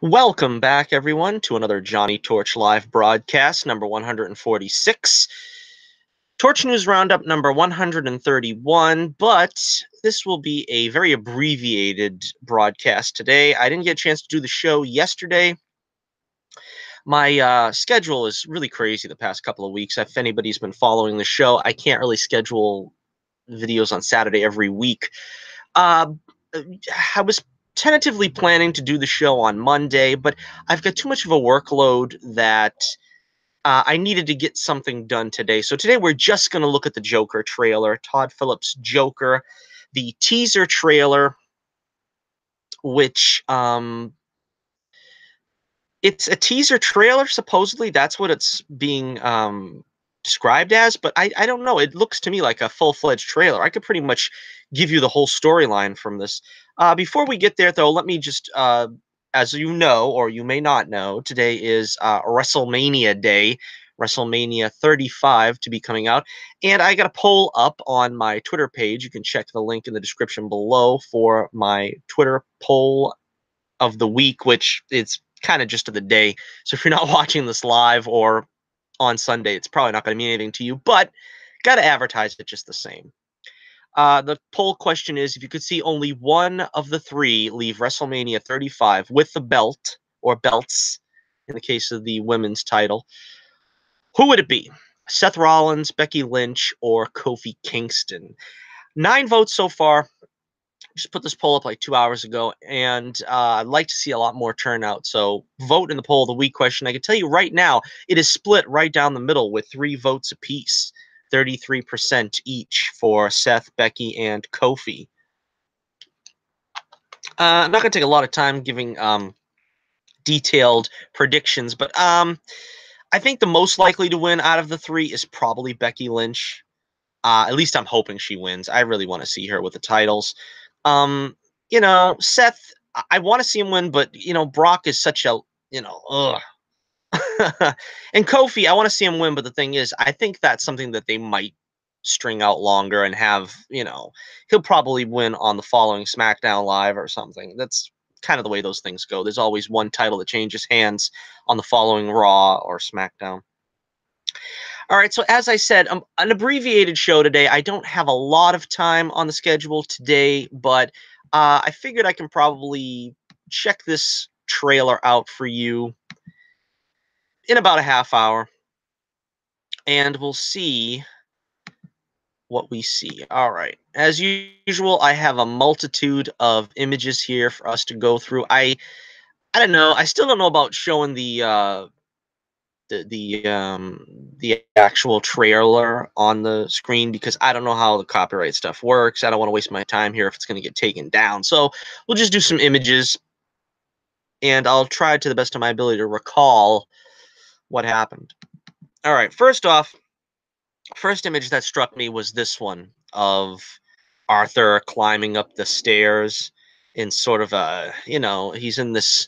Welcome back, everyone, to another Johnny Torch Live broadcast, number 146. Torch News Roundup number 131, but this will be a very abbreviated broadcast today. I didn't get a chance to do the show yesterday. My schedule is really crazy the past couple of weeks. If anybody's been following the show, I can't really schedule videos on Saturday every week. Uh, I was tentatively planning to do the show on Monday, but I've got too much of a workload that I needed to get something done today. So today we're just going to look at the Joker trailer, Todd Phillips Joker, the teaser trailer, which it's a teaser trailer. Supposedly that's what it's being described as, but I don't know. It looks to me like a full-fledged trailer. I could pretty much give you the whole storyline from this. Before we get there, though, let me just, as you know, or you may not know, today is WrestleMania Day, WrestleMania 35 to be coming out. And I got a poll up on my Twitter page. You can check the link in the description below for my Twitter poll of the week, which is kind of just of the day. So if you're not watching this live or on Sunday, it's probably not going to mean anything to you, but got to advertise it just the same. The poll question is, if you could see only one of the three leave WrestleMania 35 with the belt, or belts, in the case of the women's title, who would it be? Seth Rollins, Becky Lynch, or Kofi Kingston? 9 votes so far. Just put this poll up like 2 hours ago, and I'd like to see a lot more turnout. So vote in the poll of the week question. I can tell you right now, it is split right down the middle with 3 votes apiece, 33% each for Seth, Becky, and Kofi. I'm not going to take a lot of time giving detailed predictions, but I think the most likely to win out of the 3 is probably Becky Lynch. At least I'm hoping she wins. I really want to see her with the titles. Seth, I want to see him win, but Brock is such a, ugh. And Kofi, I want to see him win, but the thing is, I think that's something that they might string out longer and have, he'll probably win on the following SmackDown Live or something. That's kind of the way those things go. There's always one title that changes hands on the following Raw or SmackDown. All right, so as I said, an abbreviated show today. I don't have a lot of time on the schedule today, but I figured I can probably check this trailer out for you in about a half hour, and we'll see what we see. All right, as usual, I have a multitude of images here for us to go through. I don't know. I still don't know about showing the actual trailer on the screen because I don't know how the copyright stuff works. I don't want to waste my time here if it's going to get taken down. So we'll just do some images, and I'll try to the best of my ability to recall what happened. All right, first off, first image that struck me was this one of Arthur climbing up the stairs in sort of a, he's in this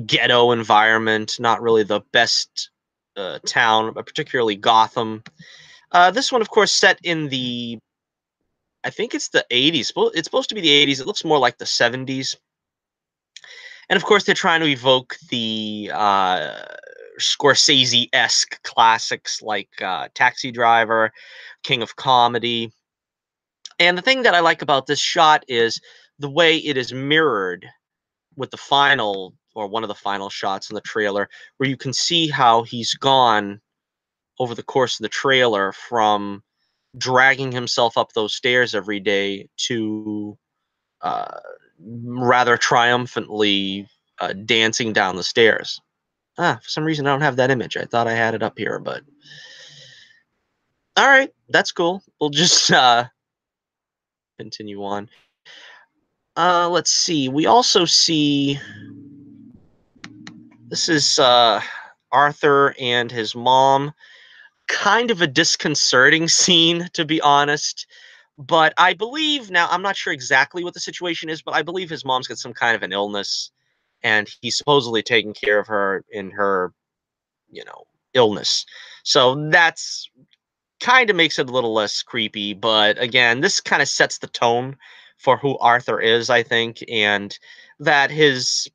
ghetto environment, not really the best town, but particularly Gotham. This one, of course, set in the, I think it's the 80s. It's supposed to be the 80s. It looks more like the 70s. And of course, they're trying to evoke the Scorsese-esque classics like Taxi Driver, King of Comedy. And the thing that I like about this shot is the way it is mirrored with the final, or one of the final shots in the trailer, where you can see how he's gone over the course of the trailer from dragging himself up those stairs every day to rather triumphantly dancing down the stairs. For some reason I don't have that image. I thought I had it up here, but all right, that's cool. We'll just continue on. Let's see. We also see, this is Arthur and his mom. Kind of a disconcerting scene, to be honest. But I believe now, I'm not sure exactly what the situation is, but I believe his mom's got some kind of an illness, and he's supposedly taking care of her in her, illness. So that's kind of makes it a little less creepy. But again, this kind of sets the tone for who Arthur is, I think, and that his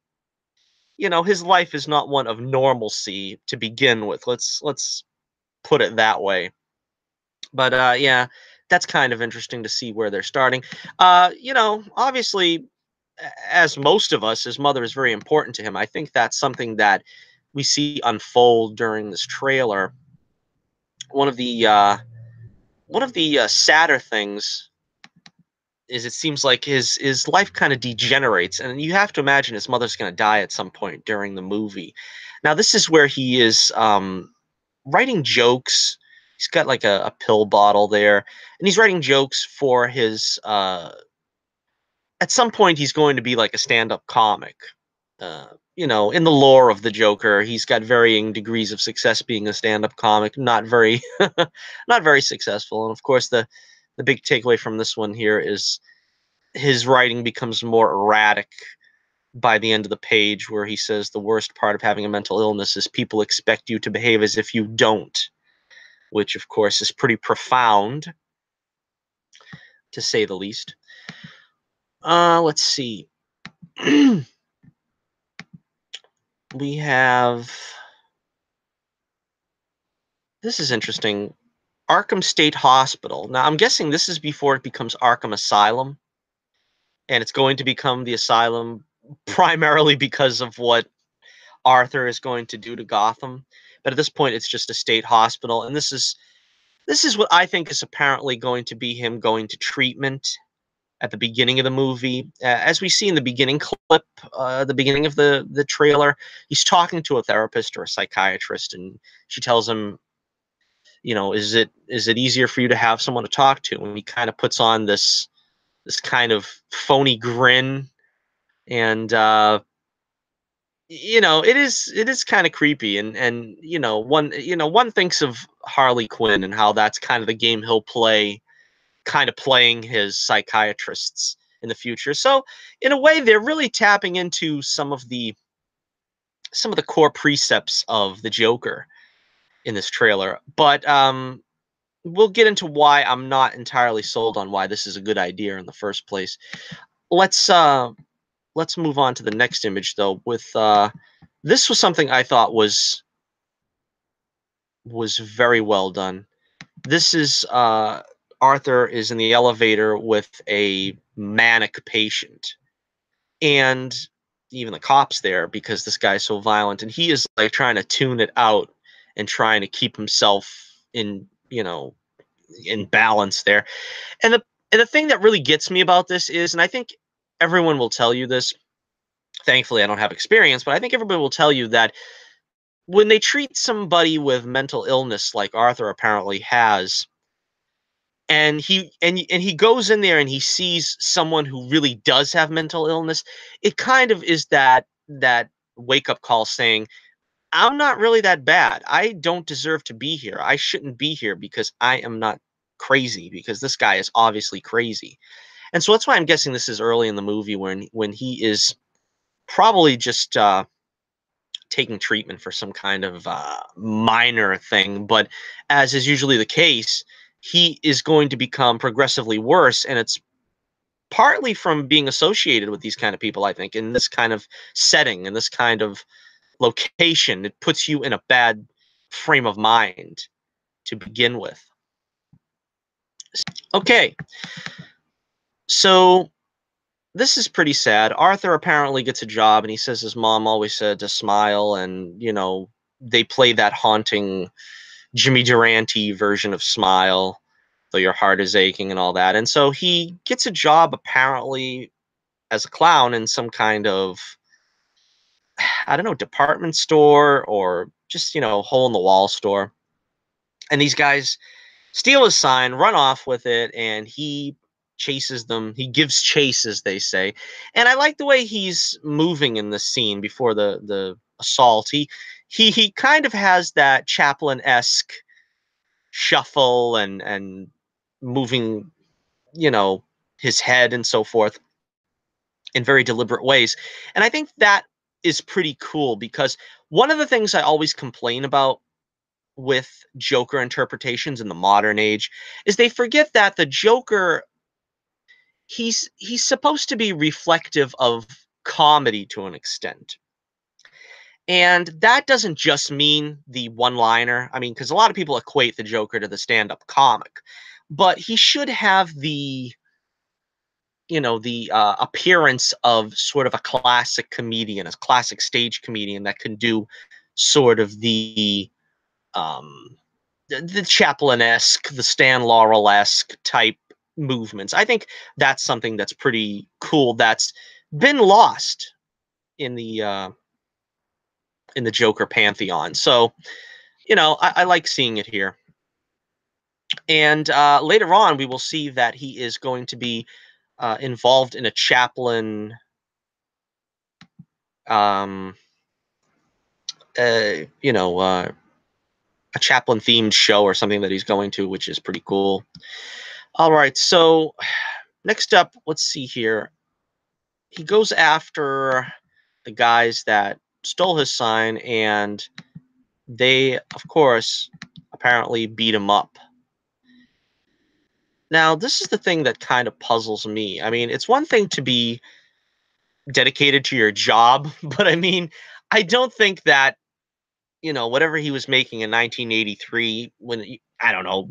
his life is not one of normalcy to begin with. Let's put it that way. But yeah, that's kind of interesting to see where they're starting. Obviously, as most of us, his mother is very important to him. I think that's something that we see unfold during this trailer. One of the sadder things is it seems like his life kind of degenerates, and you have to imagine his mother's going to die at some point during the movie. Now, this is where he is writing jokes. He's got like a pill bottle there, and he's writing jokes for his. At some point, he's going to be like a stand-up comic. In the lore of the Joker, he's got varying degrees of success being a stand-up comic. Not very, not very successful. And of course, the big takeaway from this one here is his writing becomes more erratic by the end of the page, where he says the worst part of having a mental illness is people expect you to behave as if you don't, which of course is pretty profound, to say the least. Let's see. We have, this is interesting, Arkham State Hospital. Now, I'm guessing this is before it becomes Arkham Asylum, and it's going to become the asylum primarily because of what Arthur is going to do to Gotham. But at this point, it's just a state hospital, and this is what I think is apparently going to be him going to treatment at the beginning of the movie. As we see in the beginning clip, the beginning of the trailer, he's talking to a therapist or a psychiatrist, and she tells him, is it easier for you to have someone to talk to? And he kind of puts on this kind of phony grin, and it is kind of creepy, and one thinks of Harley Quinn and how that's kind of the game he'll play, kind of playing his psychiatrists in the future. So in a way, they're really tapping into some of the core precepts of the Joker in this trailer. But we'll get into why I'm not entirely sold on why this is a good idea in the first place. Let's move on to the next image, though. With this was something I thought was very well done. This is Arthur is in the elevator with a manic patient, and even the cops there, because this guy's so violent, and he is like trying to tune it out and trying to keep himself in balance there. And the thing that really gets me about this is, and I think everyone will tell you this. Thankfully, I don't have experience, but I think everybody will tell you that when they treat somebody with mental illness like Arthur apparently has, and he goes in there and he sees someone who really does have mental illness, it kind of is that wake up call saying, I'm not really that bad. I don't deserve to be here. I shouldn't be here because I am not crazy, because this guy is obviously crazy. And so that's why I'm guessing this is early in the movie when he is probably just taking treatment for some kind of minor thing. But as is usually the case, he is going to become progressively worse, and it's partly from being associated with these kind of people. I think in this kind of setting, in this kind of location, it puts you in a bad frame of mind to begin with. Okay, so this is pretty sad. Arthur apparently gets a job, and he says his mom always said to smile, and they play that haunting Jimmy Durante version of Smile, though your heart is aching and all that. And so he gets a job apparently as a clown in some kind of, I don't know, department store or just, hole in the wall store. And these guys steal his sign, run off with it, and he chases them. He gives chase, as they say. And I like the way he's moving in this scene before the assault. He kind of has that Chaplin-esque shuffle and moving, his head and so forth in very deliberate ways. And I think that is pretty cool, because one of the things I always complain about with Joker interpretations in the modern age is they forget that the Joker, he's supposed to be reflective of comedy to an extent. And that doesn't just mean the one-liner. I mean, because a lot of people equate the Joker to the stand-up comic, but he should have the appearance of sort of a classic comedian, a classic stage comedian that can do sort of um, the Chaplin-esque, the Stan Laurel-esque type movements. I think that's something that's pretty cool. That's been lost in the Joker pantheon. So I like seeing it here. And later on, we will see that he is going to be involved in a Chaplin, um, uh, you know, uh, a Chaplin themed show or something that he's going to, which is pretty cool. All right, so next up, let's see here. He goes after the guys that stole his sign, and they, of course, apparently beat him up. Now, this is the thing that kind of puzzles me. I mean, it's one thing to be dedicated to your job, but I mean, I don't think that whatever he was making in 1983, I don't know,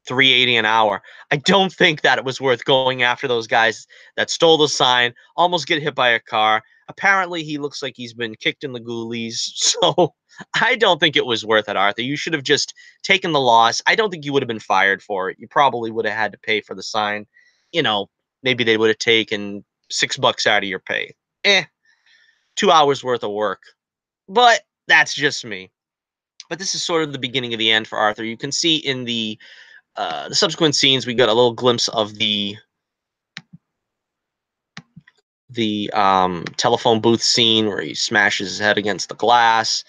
380 an hour. I don't think that it was worth going after those guys that stole the sign, almost get hit by a car. Apparently, he looks like he's been kicked in the ghoulies. So I don't think it was worth it, Arthur. You should have just taken the loss. I don't think you would have been fired for it. You probably would have had to pay for the sign. You know, maybe they would have taken $6 out of your pay. 2 hours worth of work. But that's just me. But this is sort of the beginning of the end for Arthur. You can see in the subsequent scenes, we got a little glimpse of the telephone booth scene where he smashes his head against the glass.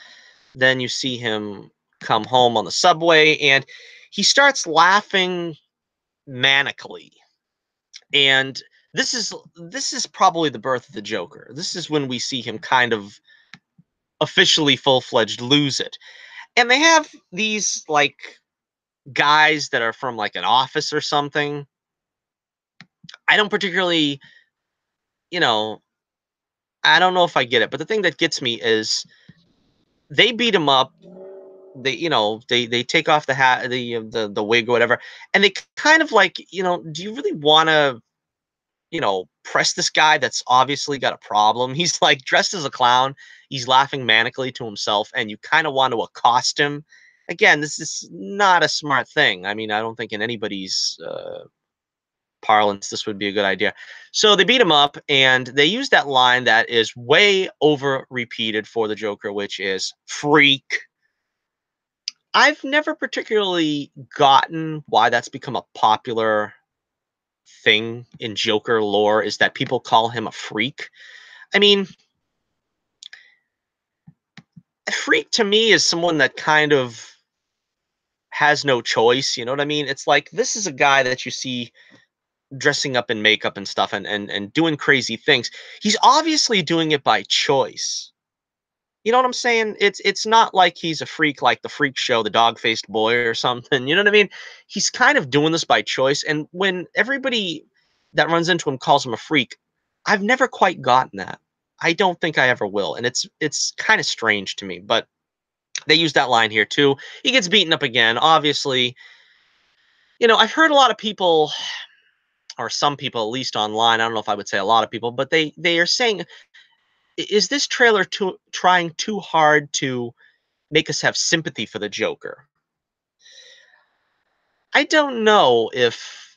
Then you see him come home on the subway, and he starts laughing manically. And this is probably the birth of the Joker. This is when we see him kind of officially full-fledged lose it. And they have these like guys that are from like an office or something. I don't particularly, you know, I don't know if I get it, but the thing that gets me is they beat him up. They take off the hat, the wig or whatever, and they kind of like, do you really want to, press this guy that's obviously got a problem? He's like dressed as a clown. He's laughing manically to himself, and you kind of want to accost him. Again, this is not a smart thing. I mean, I don't think in anybody's parlance this would be a good idea. So they beat him up, and they use that line that is way over repeated for the Joker, which is freak. I've never particularly gotten why that's become a popular thing in Joker lore, is that people call him a freak. I mean, a freak to me is someone that kind of has no choice. You know what I mean? It's like, this is a guy that you see dressing up in makeup and stuff, and doing crazy things. He's obviously doing it by choice. You know what I'm saying? It's not like he's a freak like the Freak Show, the dog-faced boy or something. You know what I mean? He's kind of doing this by choice. And when everybody that runs into him calls him a freak, I've never quite gotten that. I don't think I ever will. And it's kind of strange to me. But they use that line here too. He gets beaten up again. Obviously, I've heard a lot of people, or some people at least online, I don't know if I would say a lot of people, but they are saying, is this trailer trying too hard to make us have sympathy for the Joker? I don't know if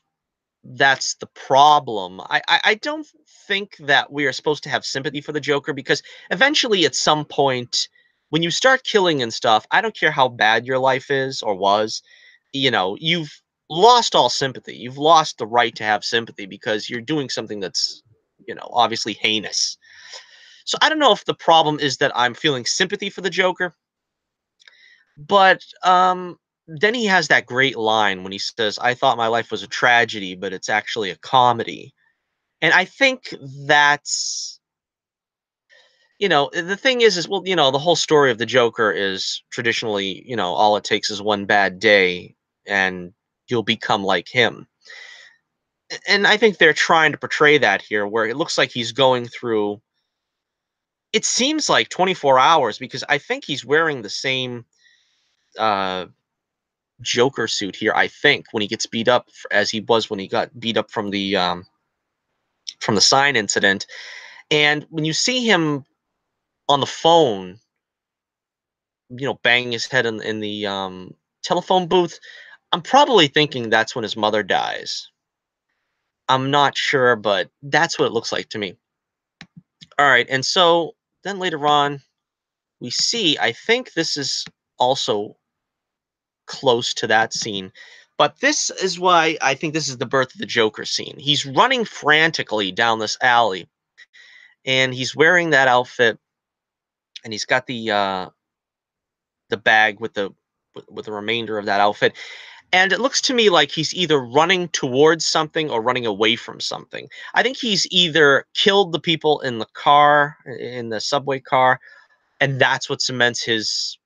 that's the problem. I don't think that we are supposed to have sympathy for the Joker, because eventually at some point when you start killing and stuff, I don't care how bad your life is or was, you've lost all sympathy. You've lost the right to have sympathy because you're doing something that's, obviously heinous. So I don't know if the problem is that I'm feeling sympathy for the Joker. But then he has that great line when he says, "I thought my life was a tragedy, but it's actually a comedy." And I think that's, the thing is, well, the whole story of the Joker is traditionally, all it takes is one bad day and you'll become like him. And I think they're trying to portray that here, where it looks like he's going through It seems like 24 hours because I think he's wearing the same uh, Joker suit here. I think when he gets beat up as he was when he got beat up from the sign incident, and when you see him on the phone, banging his head in the telephone booth, I'm probably thinking that's when his mother dies. I'm not sure, but that's what it looks like to me. All right, and so then later on, we see, I think this is also close to that scene, but this is why I think this is the birth of the Joker scene. He's running frantically down this alley, and he's wearing that outfit, and he's got the bag with the remainder of that outfit. And it looks to me like he's either running towards something or running away from something. I think he's either killed the people in the car, in the subway car, and that's what cements his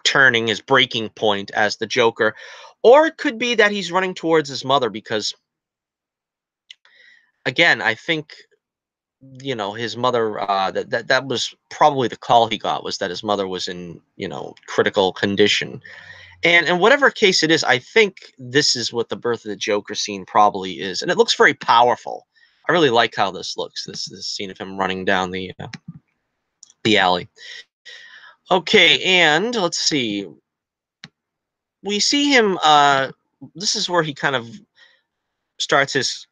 turning, his breaking point as the Joker. Or it could be that he's running towards his mother because again, I think his mother that was probably the call he got, was that his mother was in critical condition. And whatever case it is, I think this is what the birth of the Joker scene probably is, and it looks very powerful. I really like how this looks. This scene of him running down the alley. Okay, and let's see. We see him. This is where he kind of starts his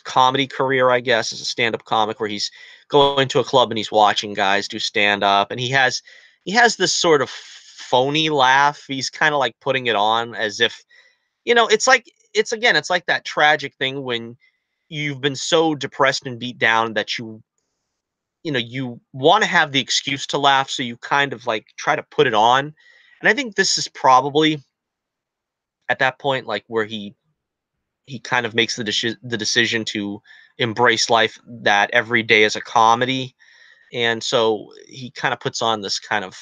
comedy career, I guess, as a stand-up comic, where he's going to a club and he's watching guys do stand-up, and he has this sort of phony laugh. He's kind of like putting it on as if it's like that tragic thing when you've been so depressed and beat down that you want to have the excuse to laugh, so you kind of like try to put it on. And I think this is probably at that point, like, where he kind of makes the decision to embrace life, that every day is a comedy. And so he kind of puts on this kind of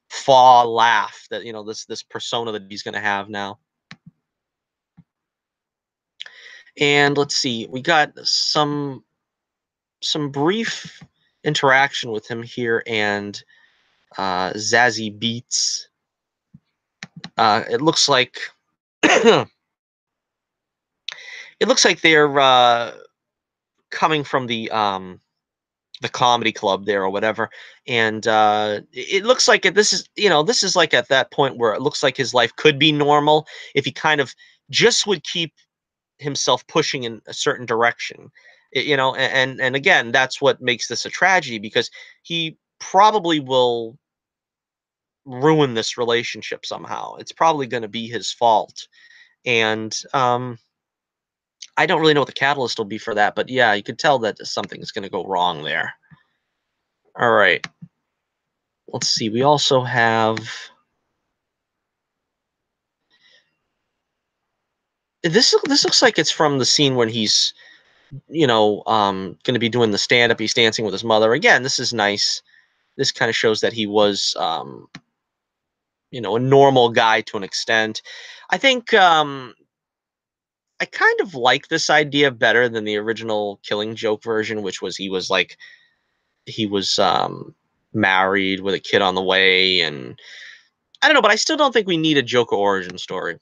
fa laugh, that this persona that he's going to have now. And let's see, we got some brief interaction with him here and Zazie Beats. It looks like it looks like they're coming from the comedy club there or whatever, and it looks like this is like at that point where it looks like his life could be normal if he kind of just would keep himself pushing in a certain direction. And again, that's what makes this a tragedy, because he probably will ruin this relationship somehow. It's probably going to be his fault. And I don't really know what the catalyst will be for that, but yeah, you could tell that something is going to go wrong there. All right. Let's see. We also have this looks like it's from the scene when he's going to be doing the stand up. He's dancing with his mother. Again, this is nice. This kind of shows that he was a normal guy to an extent. I think I kind of like this idea better than the original Killing Joke version, which was he was married with a kid on the way, and I don't know, but I still don't think we need a Joker origin story.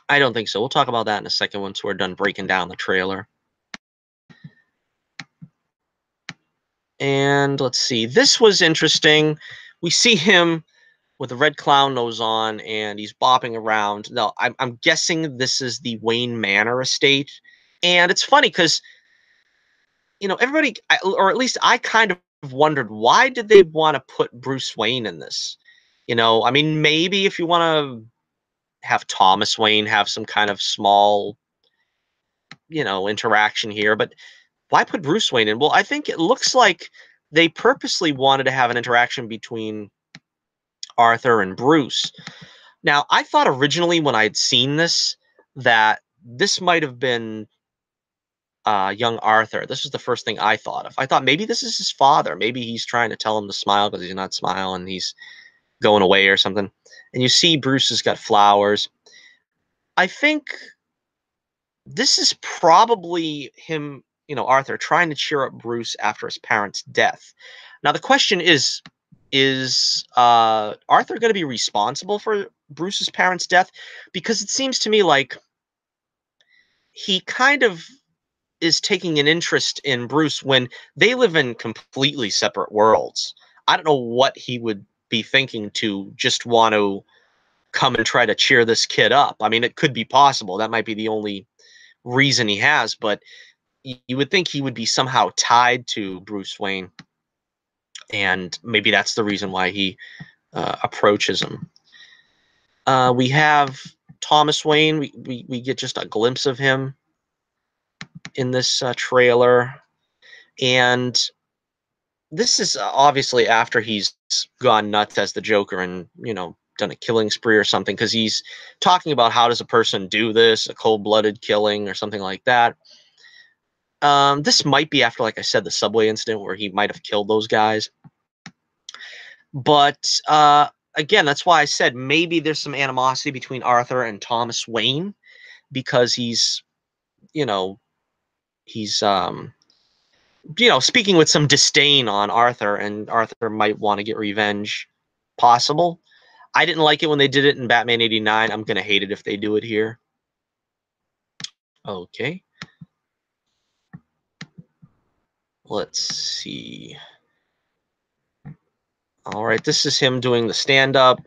I don't think so. We'll talk about that in a second once we're done breaking down the trailer. And let's see. This was interesting. We see him with a red clown nose on, and he's bopping around. Now, I'm guessing this is the Wayne Manor estate. And it's funny because, everybody, or at least I kind of wondered, why did they want to put Bruce Wayne in this? I mean, maybe if you want to have Thomas Wayne have some kind of small, interaction here, but why put Bruce Wayne in? Well, I think it looks like they purposely wanted to have an interaction between Arthur and Bruce. Now, I thought originally when I had seen this that this might have been young Arthur. This was the first thing I thought of. I thought maybe this is his father. Maybe he's trying to tell him to smile because he's not smiling. He's going away or something. And you see Bruce has got flowers. I think this is probably him Arthur trying to cheer up Bruce after his parents' death. Now the question is Arthur going to be responsible for Bruce's parents' death? Because it seems to me like he kind of is taking an interest in Bruce when they live in completely separate worlds. I don't know what he would be thinking to just want to come and try to cheer this kid up. I mean, it could be possible. That might be the only reason he has, but you would think he would be somehow tied to Bruce Wayne, and maybe that's the reason why he approaches him. We have Thomas Wayne. We get just a glimpse of him in this trailer, and this is obviously after he's gone nuts as the Joker and done a killing spree or something, because he's talking about how does a person do this, a cold-blooded killing or something like that. This might be after, like I said, the subway incident where he might have killed those guys. But again, that's why I said maybe there's some animosity between Arthur and Thomas Wayne, because you know, he's speaking with some disdain on Arthur, and Arthur might want to get revenge. Possible. I didn't like it when they did it in Batman '89. I'm gonna hate it if they do it here. Okay. Let's see. All right, this is him doing the stand-up.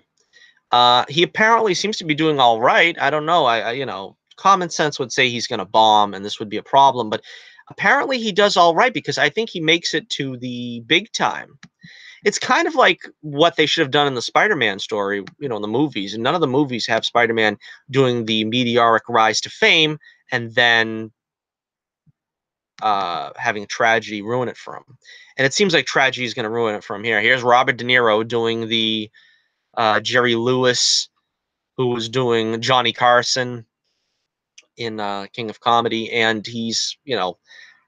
He apparently seems to be doing all right. I don't know. Common sense would say he's going to bomb and this would be a problem, but apparently he does all right, because I think he makes it to the big time. It's kind of like what they should have done in the Spider-Man story, in the movies. And none of the movies have Spider-Man doing the meteoric rise to fame and then having tragedy ruin it for him. And it seems like tragedy is going to ruin it from here. Here's Robert De Niro doing the Jerry Lewis, who was doing Johnny Carson in King of Comedy, and he's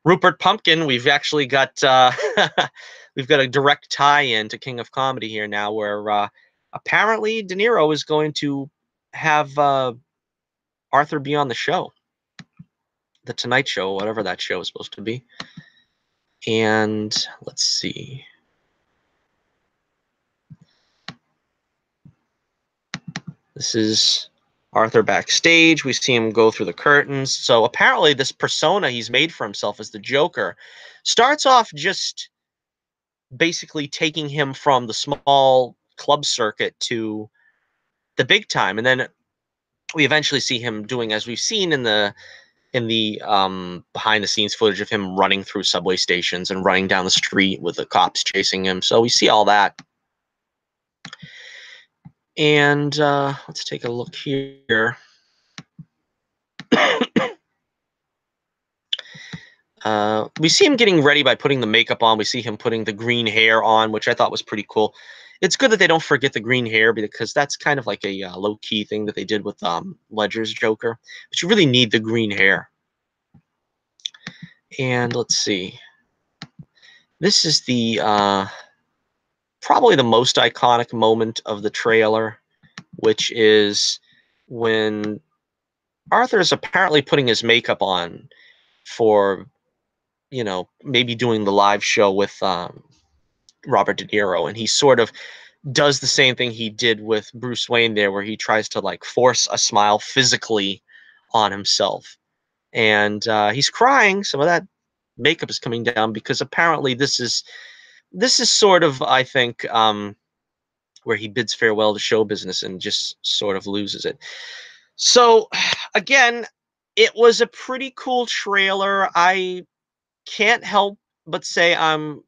Rupert Pumpkin. We've actually got we've got a direct tie-in to King of Comedy here now, where apparently De Niro is going to have Arthur be on the show, the Tonight Show, whatever that show is supposed to be. And let's see. This is Arthur backstage. We see him go through the curtains. So apparently this persona he's made for himself as the Joker starts off just basically taking him from the small club circuit to the big time. And then we eventually see him doing, as we've seen in the behind the scenes footage of him running through subway stations and running down the street with the cops chasing him. So we see all that. And let's take a look here. We see him getting ready by putting the makeup on. We see him putting the green hair on, which I thought was pretty cool. It's good that they don't forget the green hair, because that's kind of like a low-key thing that they did with Ledger's Joker. But you really need the green hair. And let's see. This is the probably the most iconic moment of the trailer, which is when Arthur is apparently putting his makeup on for, maybe doing the live show with Robert De Niro, and he sort of does the same thing he did with Bruce Wayne there, where he tries to like force a smile physically on himself, and he's crying. Some of that makeup is coming down, because apparently this is sort of, I think, where he bids farewell to show business and just sort of loses it. So again, it was a pretty cool trailer. I can't help but say I'm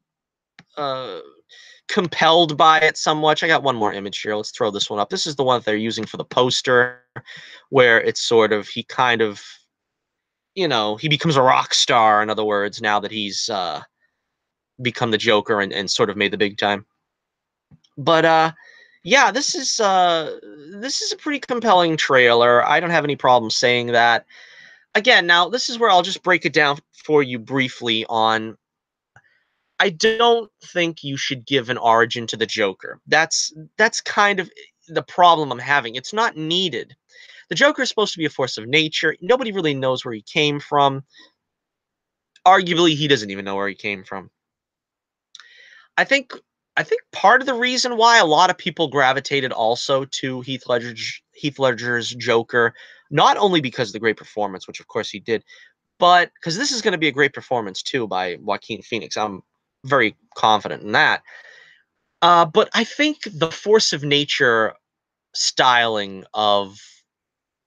compelled by it somewhat. I got one more image here. Let's throw this one up. This is the one that they're using for the poster, where it's sort of, he kind of, he becomes a rock star, in other words, now that he's become the Joker and sort of made the big time. But yeah, this is a pretty compelling trailer. I don't have any problem saying that. Again, now this is where I'll just break it down for you briefly on, I don't think you should give an origin to the Joker. That's kind of the problem I'm having. It's not needed. The Joker is supposed to be a force of nature. Nobody really knows where he came from. arguably he doesn't even know where he came from. I think I think part of the reason why a lot of people gravitated also to Heath Ledger's Joker, not only because of the great performance, which of course he did, but because this is going to be a great performance too by Joaquin Phoenix. I'm very confident in that. But I think the force of nature styling of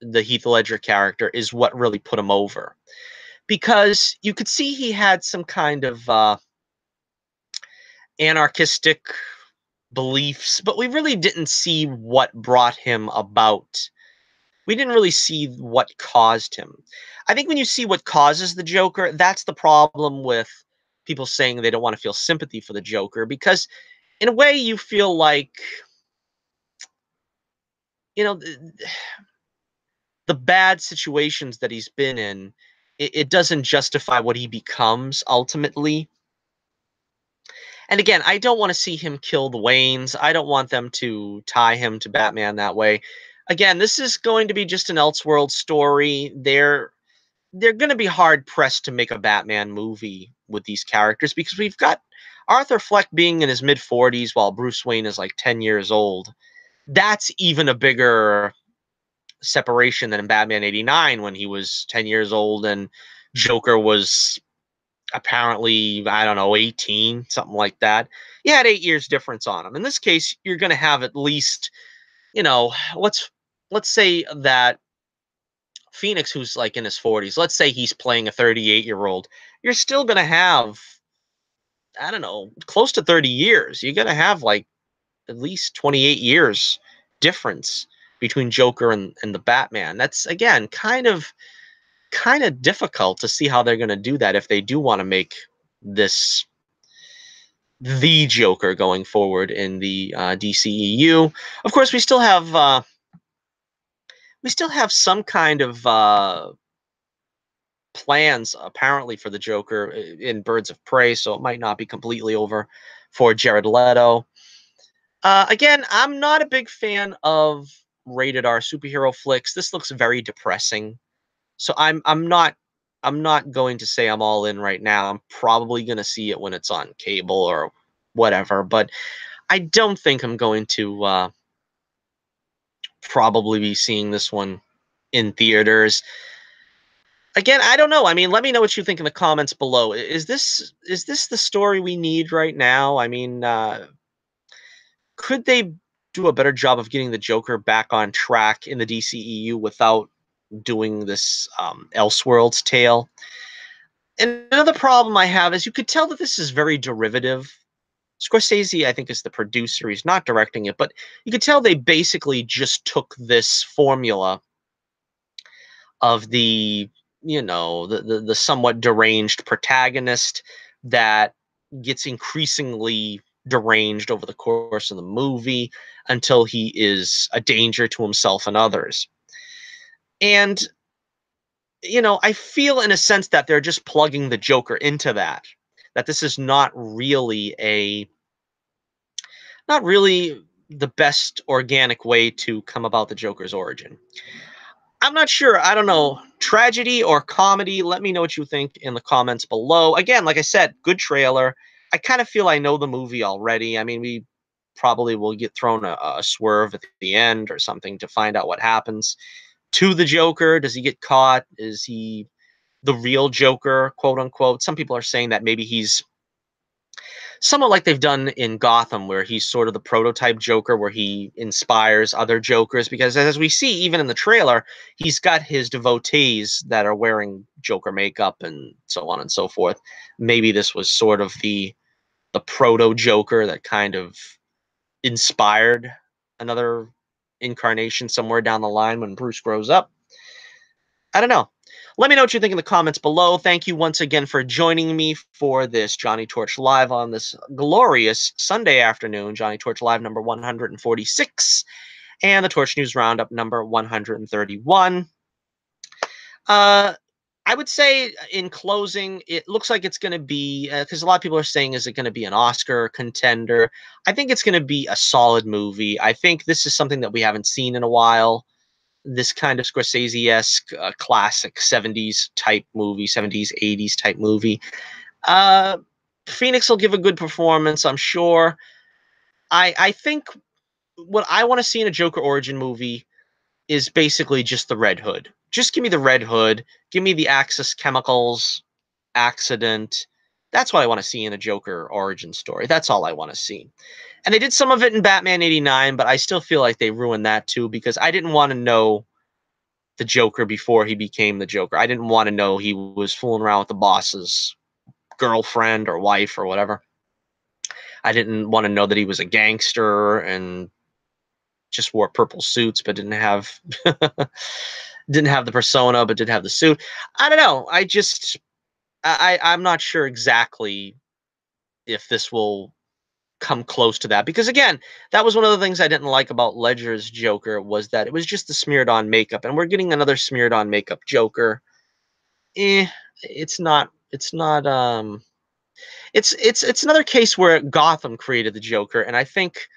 the Heath Ledger character is what really put him over, because you could see he had some kind of anarchistic beliefs, but we really didn't see what brought him about. We didn't really see what caused him. I think when you see what causes the Joker, that's the problem with people saying they don't want to feel sympathy for the Joker, because in a way you feel like, you know, the bad situations that he's been in, it doesn't justify what he becomes ultimately. And again, I don't want to see him kill the Waynes. I don't want them to tie him to Batman that way. Again, this is going to be just an Elseworld story. They're going to be hard pressed to make a Batman movie with these characters, because we've got Arthur Fleck being in his mid 40s while Bruce Wayne is like 10 years old. That's even a bigger separation than in Batman 89, when he was 10 years old and Joker was apparently, I don't know, 18, something like that. You had 8 years difference on him. In this case, you're going to have at least, you know, let's say that Phoenix, who's like in his 40s, let's say he's playing a 38-year-old, you're still going to have, I don't know, close to 30 years. You're going to have like at least 28 years difference between Joker and the Batman. That's, again, kind of difficult to see how they're going to do that if they do want to make this the Joker going forward in the DCEU. Of course, we still have some kind of plans apparently for the Joker in Birds of Prey, so it might not be completely over for Jared Leto. Again, I'm not a big fan of rated R superhero flicks. This looks very depressing, so I'm not going to say I'm all in right now. I'm probably going to see it when it's on cable or whatever, but I don't think I'm going to probably be seeing this one in theaters. Again, I don't know. I mean, let me know what you think in the comments below. Is this the story we need right now? I mean, could they do a better job of getting the Joker back on track in the DCEU without doing this Elseworlds tale? And another problem I have is you could tell that this is very derivative. Scorsese, I think, is the producer. He's not directing it, but you could tell they basically just took this formula of the somewhat deranged protagonist that gets increasingly deranged over the course of the movie until he is a danger to himself and others. And I feel in a sense that they're just plugging the Joker into that this is not really the best organic way to come about the Joker's origin. I'm not sure. I don't know. Tragedy or comedy? Let me know what you think in the comments below. Again, like I said, good trailer. I kind of feel I know the movie already. I mean, we probably will get thrown a swerve at the end or something to find out what happens to the Joker. Does he get caught? Is he the real Joker, quote unquote? Some people are saying that maybe he's somewhat like they've done in Gotham, where he's sort of the prototype Joker, where he inspires other Jokers. Because as we see, even in the trailer, he's got his devotees that are wearing Joker makeup and so on and so forth. Maybe this was sort of the proto Joker that kind of inspired another incarnation somewhere down the line when Bruce grows up. I don't know. Let me know what you think in the comments below. Thank you once again for joining me for this Johnny Torch Live on this glorious Sunday afternoon. Johnny Torch Live number 146 and the Torch News Roundup number 131. I would say in closing, it looks like it's going to be, because a lot of people are saying, is it going to be an Oscar contender? I think it's going to be a solid movie. I think this is something that we haven't seen in a while. this kind of Scorsese-esque classic 70s type movie, 70s, 80s type movie. Phoenix will give a good performance, I'm sure. I think what I want to see in a Joker origin movie is basically just the Red Hood. Just give me the Red Hood. Give me the Axis Chemicals accident. That's what I want to see in a Joker origin story. That's all I want to see. And they did some of it in Batman 89, but I still feel like they ruined that too because I didn't want to know the Joker before he became the Joker. I didn't want to know he was fooling around with the boss's girlfriend or wife or whatever. I didn't want to know that he was a gangster and just wore purple suits but didn't have didn't have the persona but did have the suit. I don't know. I'm not sure exactly if this will come close to that because again, that was one of the things I didn't like about Ledger's Joker was that it was just the smeared on makeup, and we're getting another smeared on makeup Joker. It's another case where Gotham created the Joker, and I think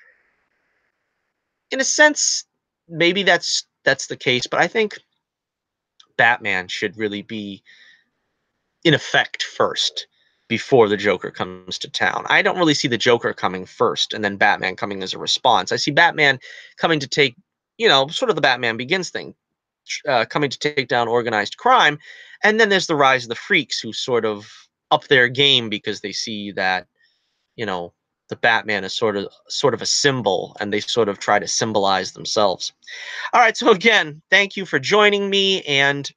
in a sense maybe that's the case, but I think Batman should really be in effect first before the Joker comes to town. I don't really see the Joker coming first and then Batman coming as a response. I see Batman coming to take, sort of the Batman Begins thing, coming to take down organized crime, and then there's the rise of the freaks who sort of up their game because they see that, the Batman is sort of a symbol, and they sort of try to symbolize themselves. All right, so again, thank you for joining me, and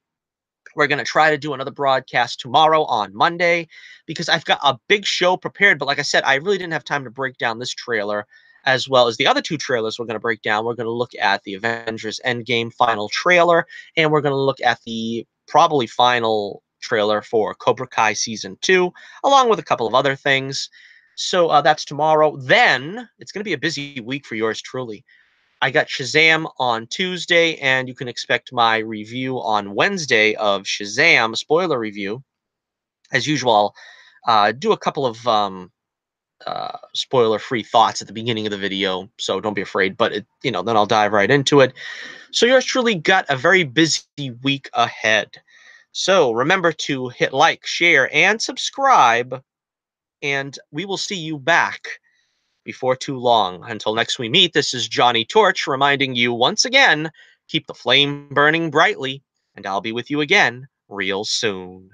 we're going to try to do another broadcast tomorrow on Monday because I've got a big show prepared. But like I said, I really didn't have time to break down this trailer as well as the other two trailers we're going to break down. We're going to look at the Avengers Endgame final trailer, and we're going to look at the probably final trailer for Cobra Kai Season 2, along with a couple of other things. So that's tomorrow. Then it's going to be a busy week for yours truly. I got Shazam on Tuesday, and you can expect my review on Wednesday of Shazam, spoiler review. As usual, I'll do a couple of spoiler-free thoughts at the beginning of the video, so don't be afraid. But then I'll dive right into it. So yours truly got a very busy week ahead. So remember to hit like, share, and subscribe, and we will see you back before too long. Until next we meet, this is Johnny Torch reminding you once again, keep the flame burning brightly, and I'll be with you again real soon.